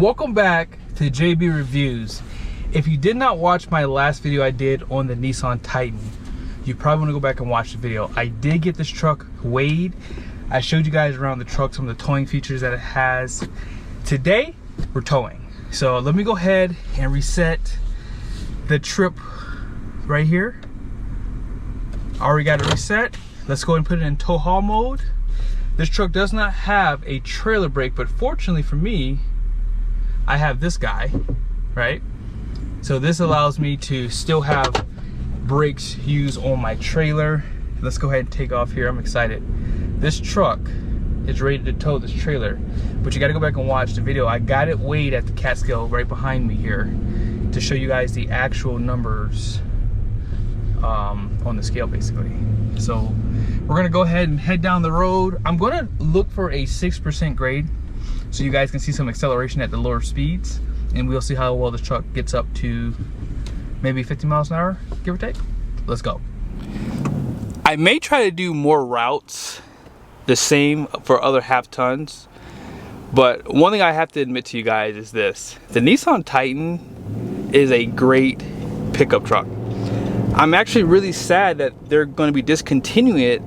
Welcome back to JB Reviews. If you did not watch my last video I did on the Nissan Titan, you probably want to go back and watch the video. I did get this truck weighed. I showed you guys around the truck some of the towing features that it has. Today, we're towing. So let me go ahead and reset the trip right here. Already got it reset. Let's go ahead and put it in tow haul mode. This truck does not have a trailer brake, but fortunately for me, I have this guy, right? So this allows me to still have brakes used on my trailer. Let's go ahead and take off here. I'm excited. This truck is ready to tow this trailer, but you got to go back and watch the video. I got it weighed at the cat scale right behind me here to show you guys the actual numbers on the scale basically. So we're gonna go ahead and head down the road. I'm gonna look for a 6% grade so you guys can see some acceleration at the lower speeds, and we'll see how well this truck gets up to maybe 50 miles an hour, give or take. Let's go. I may try to do more routes the same for other half tons, but one thing I have to admit to you guys is this: the Nissan Titan is a great pickup truck. I'm actually really sad that they're going to be discontinuing it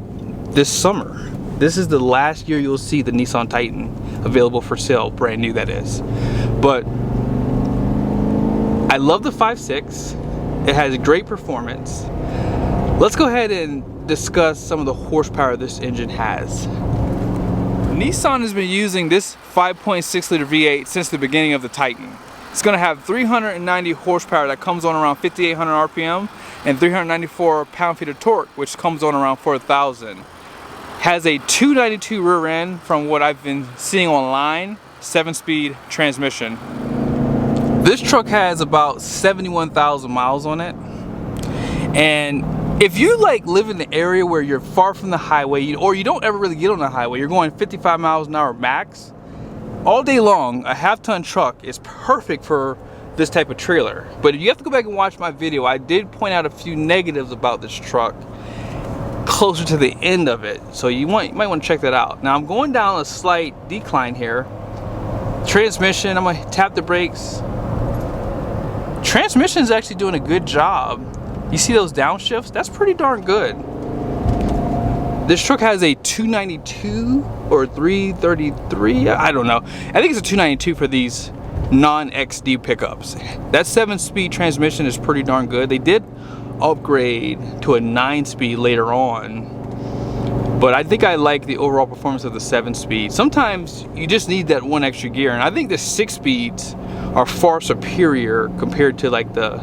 this summer. This is the last year you'll see the Nissan Titan available for sale, brand new that is. But I love the 5.6. It has great performance. Let's go ahead and discuss some of the horsepower this engine has. Nissan has been using this 5.6 liter V8 since the beginning of the Titan. It's going to have 390 horsepower that comes on around 5,800 RPM and 394 pound-feet of torque, which comes on around 4,000. Has a 292 rear end from what I've been seeing online, 7-speed transmission. This truck has about 71,000 miles on it. And if you like live in the area where you're far from the highway, or you don't ever really get on the highway, you're going 55 miles an hour max, all day long, a half-ton truck is perfect for this type of trailer. But if you have to go back and watch my video, I did point out a few negatives about this truck closer to the end of it, so you might want to check that out. Now I'm going down a slight decline here. Transmission, I'm gonna tap the brakes. Transmission is actually doing a good job. You see those downshifts? That's pretty darn good. This truck has a 292 or 333, I don't know. I think it's a 292 for these non-XD pickups. That 7-speed transmission is pretty darn good. They did upgrade to a 9-speed later on, but I think I like the overall performance of the 7-speed. Sometimes you just need that one extra gear, and I think the 6 speeds are far superior compared to like the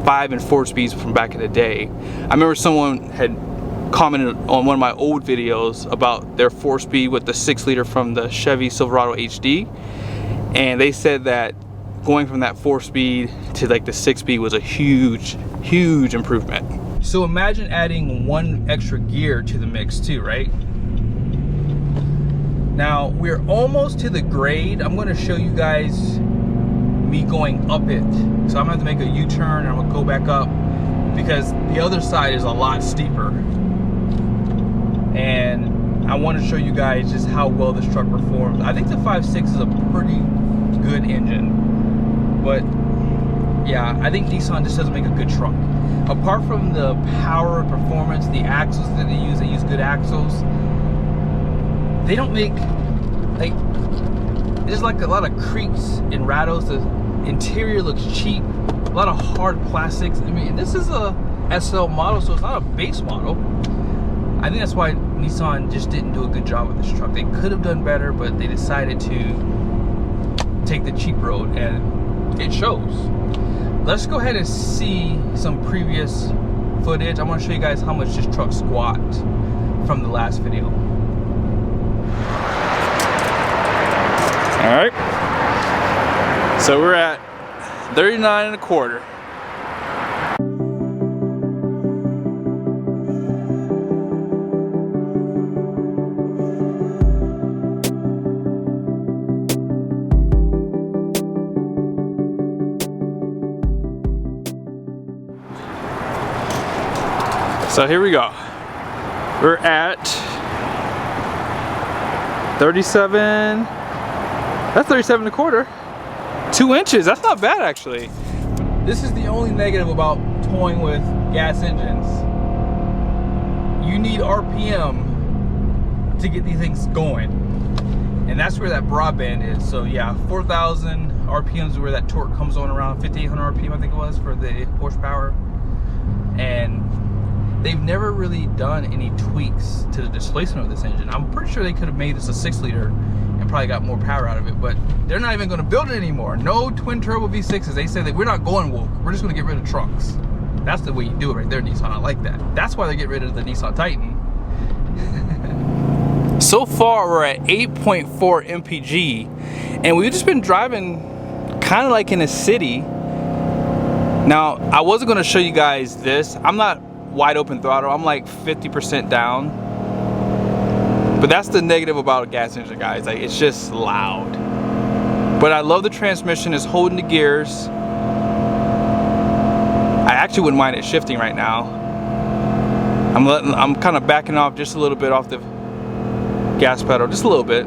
5 and 4 speeds from back in the day. I remember someone had commented on one of my old videos about their 4-speed with the 6-liter from the Chevy Silverado HD, and they said that going from that 4-speed to like the 6-speed was a huge improvement. So imagine adding one extra gear to the mix too, right? Now we're almost to the grade. I'm going to show you guys me going up it. So I'm going to have to make a U-turn, and I'm going to go back up because the other side is a lot steeper. And I want to show you guys just how well this truck performs. I think the 5.6 is a pretty good engine, but yeah, I think Nissan just doesn't make a good truck. Apart from the power and performance, the axles that they use good axles. They don't make, like, there's like a lot of creaks and rattles. The interior looks cheap, a lot of hard plastics. I mean, this is a SL model, so it's not a base model. I think that's why Nissan just didn't do a good job with this truck. They could have done better, but they decided to take the cheap road, and it shows. Let's go ahead and see some previous footage. I want to show you guys how much this truck squat from the last video. All right, so we're at 39 1/4. So here we go. We're at 37. That's 37 1/4. 2 inches, that's not bad actually. This is the only negative about towing with gas engines. You need RPM to get these things going. And that's where that broadband is. So yeah, 4,000 RPMs is where that torque comes on, around 5,800 RPM I think it was for the horsepower. And they've never really done any tweaks to the displacement of this engine. I'm pretty sure they could have made this a 6-liter and probably got more power out of it, but they're not even going to build it anymore. No twin turbo V6s. They said that we're not going woke. We're just going to get rid of trucks. That's the way you do it right there, Nissan. I like that. That's why they get rid of the Nissan Titan. So far, we're at 8.4 MPG, and we've just been driving kind of like in a city. Now, I wasn't going to show you guys this. I'm not wide open throttle. I'm like 50% down. But that's the negative about a gas engine, guys. Like, it's just loud. But I love the transmission. It's holding the gears. I actually wouldn't mind it shifting right now. I'm kind of backing off just a little bit off the gas pedal, just a little bit.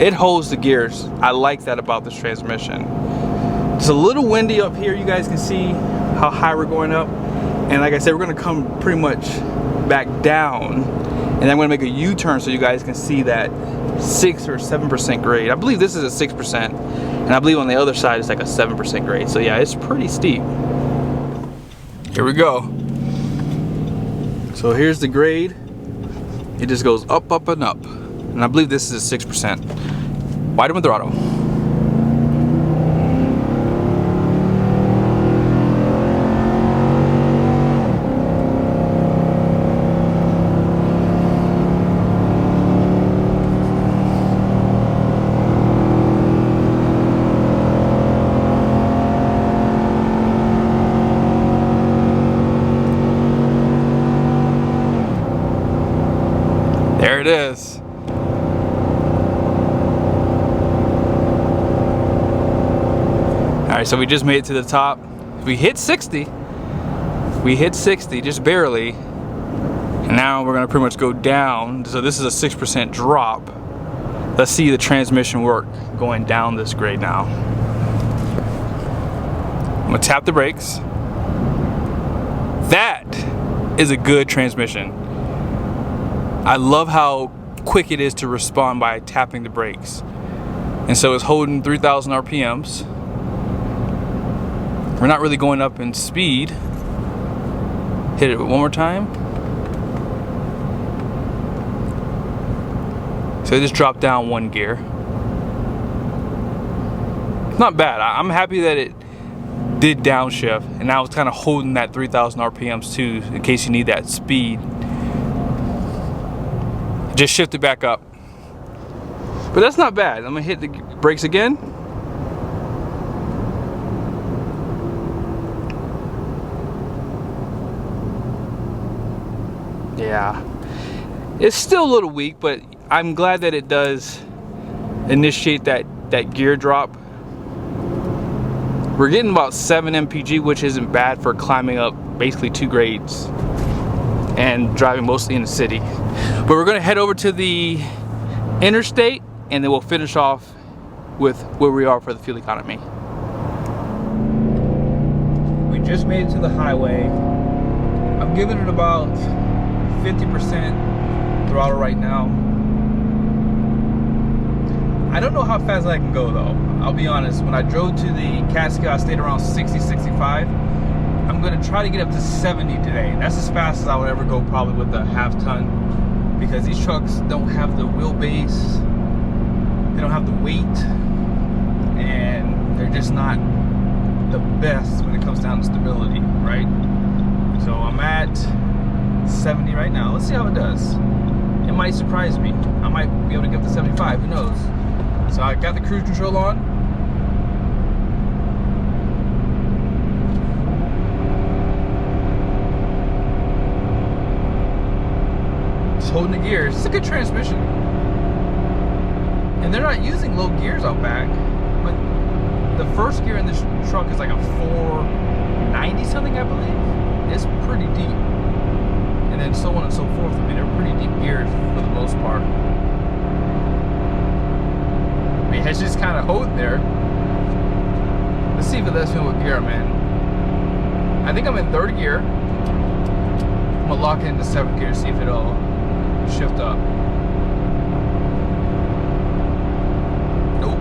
It holds the gears. I like that about this transmission. It's a little windy up here. You guys can see how high we're going up. And like I said, we're gonna come pretty much back down. And I'm gonna make a U-turn so you guys can see that 6 or 7% grade. I believe this is a 6%. And I believe on the other side it's like a 7% grade. So yeah, it's pretty steep. Here we go. So here's the grade. It just goes up, up, and up. And I believe this is a 6%. Wide open throttle. There it is. Alright, so we just made it to the top. We hit 60. We hit 60, just barely. And now we're gonna pretty much go down. So this is a 6% drop. Let's see the transmission work going down this grade now. I'm gonna tap the brakes. That is a good transmission. I love how quick it is to respond by tapping the brakes. And so it's holding 3,000 RPMs. We're not really going up in speed. Hit it one more time. So it just dropped down 1 gear. Not bad. I'm happy that it did downshift, and now it's kind of holding that 3,000 RPMs too, in case you need that speed. Just shift it back up. But that's not bad. I'm gonna hit the brakes again. Yeah. It's still a little weak, but I'm glad that it does initiate that gear drop. We're getting about 7 MPG, which isn't bad for climbing up basically 2 grades and driving mostly in the city. But we're gonna head over to the interstate, and then we'll finish off with where we are for the fuel economy. We just made it to the highway. I'm giving it about 50% throttle right now. I don't know how fast I can go though. I'll be honest, when I drove to the Catskill, I stayed around 60, 65. I'm gonna try to get up to 70 today. That's as fast as I would ever go probably with a half-ton, because these trucks don't have the wheelbase, they don't have the weight, and they're just not the best when it comes down to stability, right? So I'm at 70 right now. Let's see how it does. It might surprise me. I might be able to get up to 75, who knows? So I got the cruise control on. Holding the gears. It's a good transmission, and they're not using low gears out back, but the first gear in this truck is like a 490 something, I believe. It's pretty deep, and then so on and so forth. I mean, they're pretty deep gears for the most part. I mean, it's just kind of holding there. Let's see if it lets me with gear, man. I think I'm in 3rd gear. I'm gonna lock it into 7th gear, see if it'll shift up. Nope.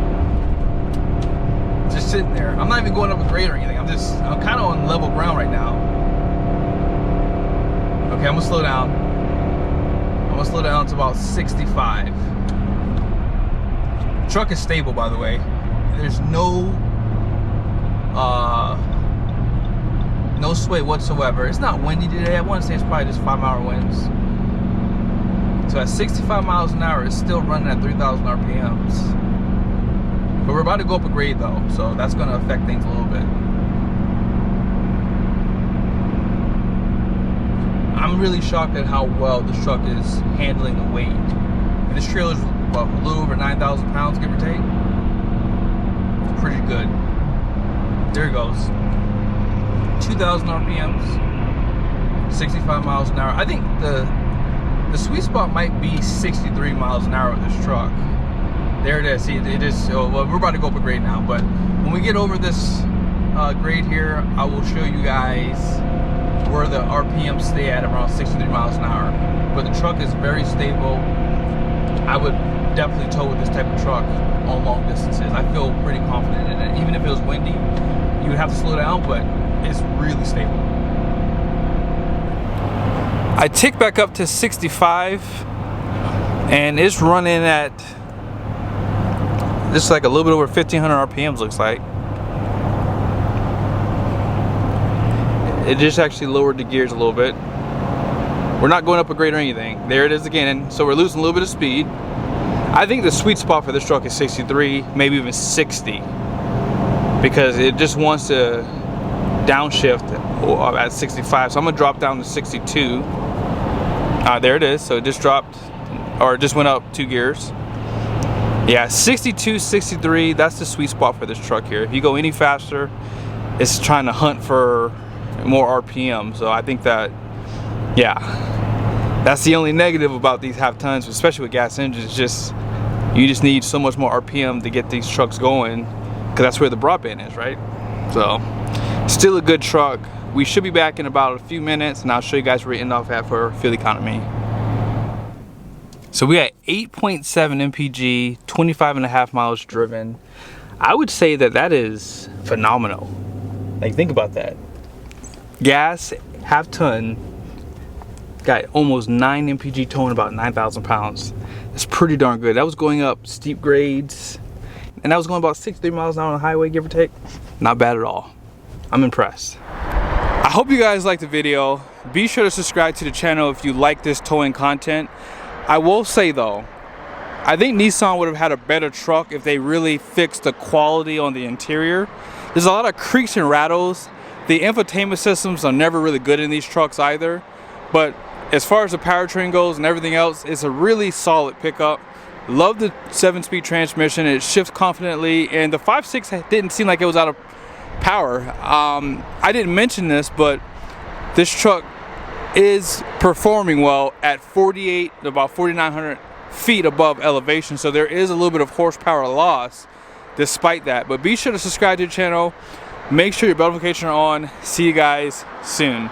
Just sitting there. I'm not even going up a grade or anything. I'm kind of on level ground right now. Okay, I'm gonna slow down. I'm gonna slow down to about 65. Truck is stable, by the way. There's no sway whatsoever. It's not windy today. I want to say it's probably just 5-mile winds. So at 65 miles an hour, it's still running at 3,000 RPMs. But we're about to go up a grade though, so that's going to affect things a little bit. I'm really shocked at how well this truck is handling the weight. And this trailer is what, a little over 9,000 pounds, give or take. It's pretty good. There it goes. 2,000 RPMs, 65 miles an hour. I think the sweet spot might be 63 miles an hour with this truck. There it is. See, it is. Well, we're about to go up a grade now, but when we get over this grade here, I will show you guys where the RPMs stay at around 63 miles an hour. But the truck is very stable. I would definitely tow with this type of truck on long distances. I feel pretty confident in it. Even if it was windy, you would have to slow down, but it's really stable. I tick back up to 65 and it's running at just like a little bit over 1,500 RPMs, looks like. It just actually lowered the gears a little bit. We're not going up a grade or anything. There it is again. So we're losing a little bit of speed. I think the sweet spot for this truck is 63, maybe even 60, because it just wants to downshift at 65. So I'm gonna drop down to 62. There it is. So it just dropped, or it just went up 2 gears. Yeah, 62, 63, that's the sweet spot for this truck here. If you go any faster, it's trying to hunt for more RPM. So I think that, yeah, that's the only negative about these half tons, especially with gas engines. Just, you just need so much more RPM to get these trucks going, because that's where the broadband is, right? So still a good truck. We should be back in about a few minutes, and I'll show you guys where we're ending off at for fuel economy. So we got 8.7 MPG, 25.5 miles driven. I would say that that is phenomenal. Like, think about that. Gas, half ton, got almost 9 MPG towing about 9,000 pounds. It's pretty darn good. That was going up steep grades, and that was going about 63 miles an hour on the highway, give or take. Not bad at all. I'm impressed. I hope you guys liked the video. Be sure to subscribe to the channel if you like this towing content. I will say though, I think Nissan would have had a better truck if they really fixed the quality on the interior. There's a lot of creaks and rattles. The infotainment systems are never really good in these trucks either. But as far as the powertrain goes and everything else, it's a really solid pickup. Love the 7-speed transmission. It shifts confidently, and the 5.6 didn't seem like it was out of power. I didn't mention this, but this truck is performing well at about 4,900 feet above elevation, so there is a little bit of horsepower loss despite that. But be sure to subscribe to the channel, make sure your bell notifications are on. See you guys soon.